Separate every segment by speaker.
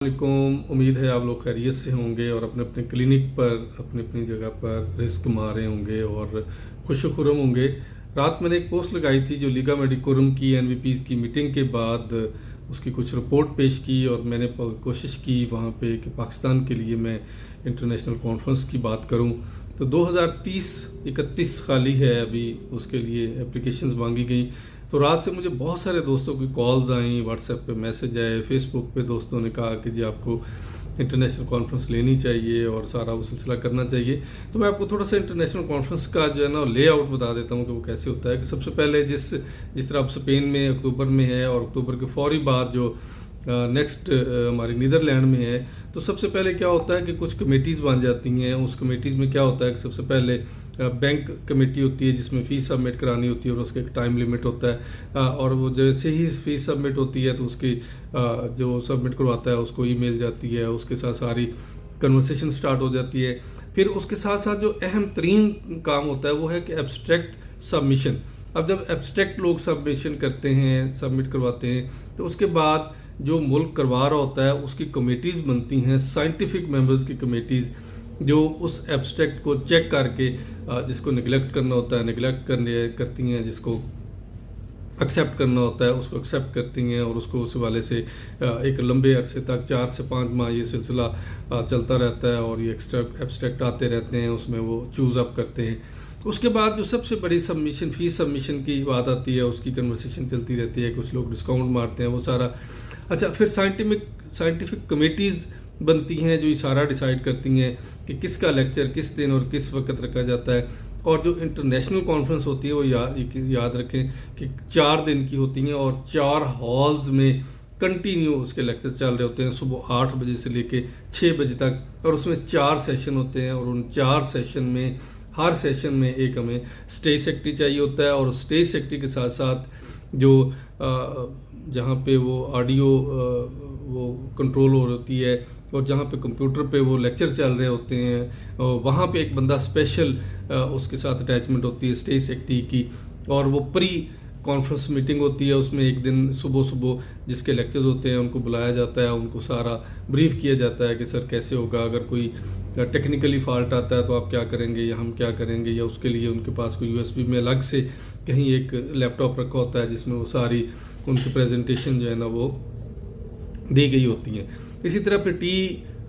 Speaker 1: वालेकुम। उम्मीद है आप लोग खैरियत से होंगे और अपने अपने क्लिनिक पर अपनी अपनी जगह पर रिस्क मारे होंगे और खुश खुरम होंगे। रात मैंने एक पोस्ट लगाई थी जो लीगा मेडिकोरम की एनवीपीज़ की मीटिंग के बाद उसकी कुछ रिपोर्ट पेश की और मैंने कोशिश की वहाँ पे कि पाकिस्तान के लिए मैं इंटरनेशनल कॉन्फ्रेंस की बात करूँ। तो 2030-31 खाली है अभी, उसके लिए एप्लीकेशंस मांगी गई। तो रात से मुझे बहुत सारे दोस्तों की कॉल्स आई, व्हाट्सएप पे मैसेज आए, फेसबुक पे दोस्तों ने कहा कि जी आपको इंटरनेशनल कॉन्फ्रेंस लेनी चाहिए और सारा वो सिलसिला करना चाहिए। तो मैं आपको थोड़ा सा इंटरनेशनल कॉन्फ्रेंस का जो है ना लेआउट बता देता हूँ कि वो कैसे होता है। कि सबसे पहले जिस तरह अब स्पेन में अक्टूबर में है और अक्टूबर के फौरी बाद जो नेक्स्ट हमारी नीदरलैंड में है, तो सबसे पहले क्या होता है कि कुछ कमेटीज़ बन जाती हैं। उस कमेटीज़ में क्या होता है कि सबसे पहले बैंक कमेटी होती है जिसमें फ़ीस सबमिट करानी होती है और उसका एक टाइम लिमिट होता है। और वो जैसे ही फ़ीस सबमिट होती है तो उसकी जो सबमिट करवाता है उसको ईमेल जाती है, उसके साथ सारी कन्वर्सेशन स्टार्ट हो जाती है। फिर उसके साथ साथ जो अहम तरीन काम होता है वो है कि एब्स्ट्रैक्ट सबमिशन। अब जब एब्स्ट्रैक्ट लोग सबमिशन करते हैं, सबमिट करवाते हैं, तो उसके बाद जो मुल्क करवा रहा होता है उसकी कमेटीज़ बनती हैं, साइंटिफिक मेंबर्स की कमेटीज़, जो उस एब्स्ट्रैक्ट को चेक करके जिसको निगलेक्ट करना होता है निगलेक्ट करती हैं, जिसको एक्सेप्ट करना होता है उसको एक्सेप्ट करती हैं और उसको उस वाले से एक लंबे अरसे तक 4 से 5 माह ये सिलसिला चलता रहता है और ये एब्स्ट्रैक्ट आते रहते हैं, उसमें वो चूज़ अप करते हैं। उसके बाद जो सबसे बड़ी सबमिशन फ़ीस सबमिशन की बात आती है, उसकी कन्वर्सेशन चलती रहती है, कुछ लोग डिस्काउंट मारते हैं, वो सारा। अच्छा, फिर साइंटिफिक कमेटीज़ बनती हैं जो ये सारा डिसाइड करती हैं कि किसका लेक्चर किस दिन और किस वक्त रखा जाता है। और जो इंटरनेशनल कॉन्फ्रेंस होती है वो याद रखें कि 4 दिन की होती हैं और 4 हॉल्स में कंटिन्यू उसके लेक्चर्स चल रहे होते हैं, सुबह 8 बजे से लेके 6 बजे तक। और उसमें 4 सेशन होते हैं और उन 4 सेशन में हर सेशन में एक हमें स्टेज सेक्रेटरी चाहिए होता है। और स्टेज सेक्रेटरी के साथ साथ जो जहाँ पे वो ऑडियो वो कंट्रोल हो होती है और जहाँ पे कंप्यूटर पे वो लेक्चर्स चल रहे होते हैं, वहाँ पे एक बंदा स्पेशल उसके साथ अटैचमेंट होती है स्टेज सेक्रेटरी की। और वो प्री कॉन्फ्रेंस मीटिंग होती है, उसमें एक दिन सुबह जिसके लेक्चर्स होते हैं उनको बुलाया जाता है, उनको सारा ब्रीफ किया जाता है कि सर कैसे होगा, अगर कोई टेक्निकली फॉल्ट आता है तो आप क्या करेंगे या हम क्या करेंगे, या उसके लिए उनके पास कोई यूएसबी में अलग से कहीं एक लैपटॉप रखा होता है जिसमें वो सारी उनकी प्रेजेंटेशन जो है ना वो दी गई होती हैं। इसी तरह फिर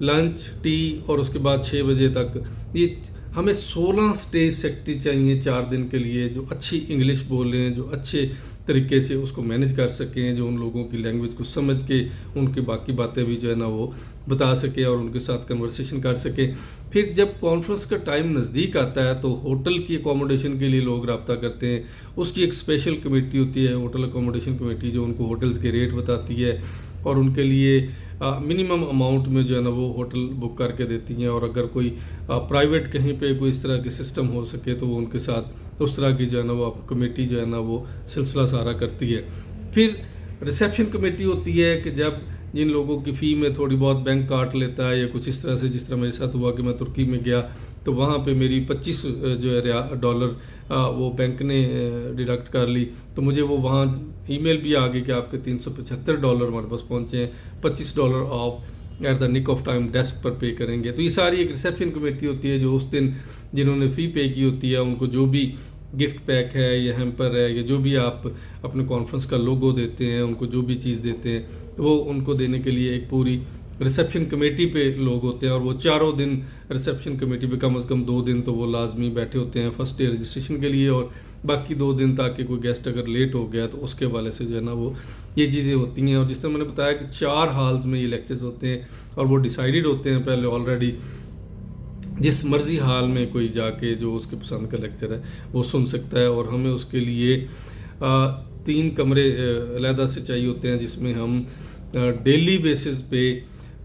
Speaker 1: लंच टी और उसके बाद 6 बजे तक ये हमें 16 स्टेज सेक्रेटरी चाहिए 4 दिन के लिए, जो अच्छी इंग्लिश बोलें, जो अच्छे तरीके से उसको मैनेज कर सकें, जो उन लोगों की लैंग्वेज को समझ के उनकी बाकी बातें भी जो है ना वो बता सके और उनके साथ कन्वर्सेशन कर सके। फिर जब कॉन्फ्रेंस का टाइम नज़दीक आता है तो होटल की अकोमोडेशन के लिए लोग रब्ता करते हैं, उसकी एक स्पेशल कमेटी होती है होटल अकोमोडेशन कमेटी, जो उनको होटल्स के रेट बताती है और उनके लिए मिनिमम अमाउंट में जो है ना वो होटल बुक करके देती हैं। और अगर कोई प्राइवेट कहीं पे कोई इस तरह के सिस्टम हो सके तो वो उनके साथ उस तरह की जो है ना वो कमेटी जो है ना वो सिलसिला सारा करती है। फिर रिसेप्शन कमेटी होती है कि जब जिन लोगों की फ़ी में थोड़ी बहुत बैंक काट लेता है या कुछ इस तरह से, जिस तरह मेरे साथ हुआ कि मैं तुर्की में गया तो वहाँ पे मेरी 25 जो है डॉलर वो बैंक ने डिडक्ट कर ली, तो मुझे वो वहाँ ईमेल भी आ गई कि आपके $375 हमारे पास पहुँचे हैं, $25 off at the nick of time desk पर पे करेंगे। तो ये सारी एक रिसेप्शन कमेटी होती है जो उस दिन जिन्होंने फ़ी पे की होती है उनको जो भी गिफ्ट पैक है या हैम्पर है या जो भी आप अपने कॉन्फ्रेंस का लोगो देते हैं, उनको जो भी चीज़ देते हैं वो उनको देने के लिए एक पूरी रिसेप्शन कमेटी पे लोग होते हैं। और वो 4 दिन रिसेप्शन कमेटी पे कम से कम 2 दिन तो वो लाजमी बैठे होते हैं फर्स्ट डे रजिस्ट्रेशन के लिए, और बाकी 2 दिन ताकि कोई गेस्ट अगर लेट हो गया तो उसके वाले से जो है ना वो ये चीज़ें होती हैं। और जिस तरह मैंने बताया कि 4 हॉल्स में ये लेक्चर्स होते हैं और वो डिसाइडेड होते हैं पहले ऑलरेडी, जिस मर्ज़ी हाल में कोई जाके जो उसके पसंद का लेक्चर है वो सुन सकता है। और हमें उसके लिए 3 कमरे अलहदा से चाहिए होते हैं जिसमें हम डेली बेसिस पे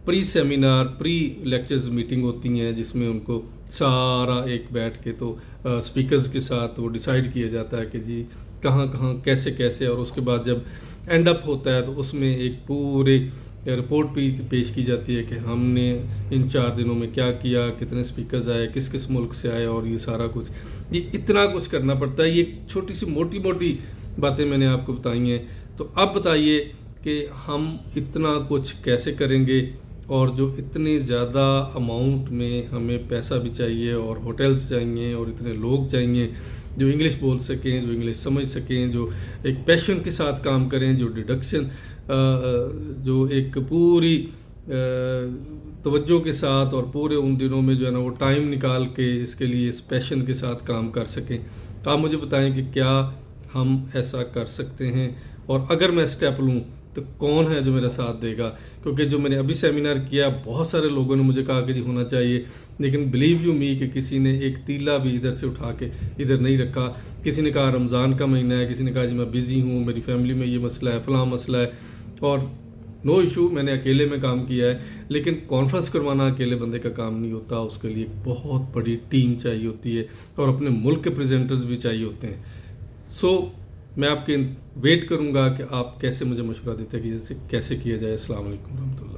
Speaker 1: pre seminar pre lectures meeting होती हैं, जिसमें उनको सारा एक बैठ के तो स्पीकर्स के साथ वो डिसाइड किया जाता है कि जी कहाँ कहाँ कैसे कैसे। और उसके बाद जब एंड अप होता है तो उसमें एक पूरे रिपोर्ट भी पेश की जाती है कि हमने इन 4 दिनों में क्या किया, कितने स्पीकर्स आए, किस किस मुल्क से आए, और ये सारा कुछ, ये इतना कुछ करना पड़ता है। ये छोटी सी मोटी मोटी बातें मैंने आपको बताई हैं। तो अब बताइए कि हम इतना कुछ कैसे करेंगे और जो इतनी ज़्यादा अमाउंट में हमें पैसा भी चाहिए और होटल्स चाहिए और इतने लोग चाहिए जो इंग्लिश बोल सकें, जो इंग्लिश समझ सकें, जो एक पैशन के साथ काम करें, जो डिडक्शन जो एक पूरी तवज्जो के साथ और पूरे उन दिनों में जो है ना वो टाइम निकाल के इसके लिए इस पैशन के साथ काम कर सकें। तो आप मुझे बताएं कि क्या हम ऐसा कर सकते हैं, और अगर मैं स्टेप लूँ तो कौन है जो मेरा साथ देगा। क्योंकि जो मैंने अभी सेमिनार किया, बहुत सारे लोगों ने मुझे कहा कि जी होना चाहिए, लेकिन बिलीव यू मी कि किसी ने एक तीला भी इधर से उठा के इधर नहीं रखा। किसी ने कहा रमज़ान का महीना है, किसी ने कहा जी मैं बिज़ी हूँ, मेरी फैमिली में ये मसला है, फ़लाँ मसला है, और नो इशू, मैंने अकेले में काम किया है। लेकिन कॉन्फ्रेंस करवाना अकेले बंदे का काम नहीं होता, उसके लिए एक बहुत बड़ी टीम चाहिए होती है और अपने मुल्क के प्रेजेंटर्स भी चाहिए होते हैं। सो मैं आपके वेट करूंगा कि आप कैसे मुझे मशवरा देते हैं कि जैसे कैसे किया जाए। अस्सलाम वालेकुम रहमतुल्लाह।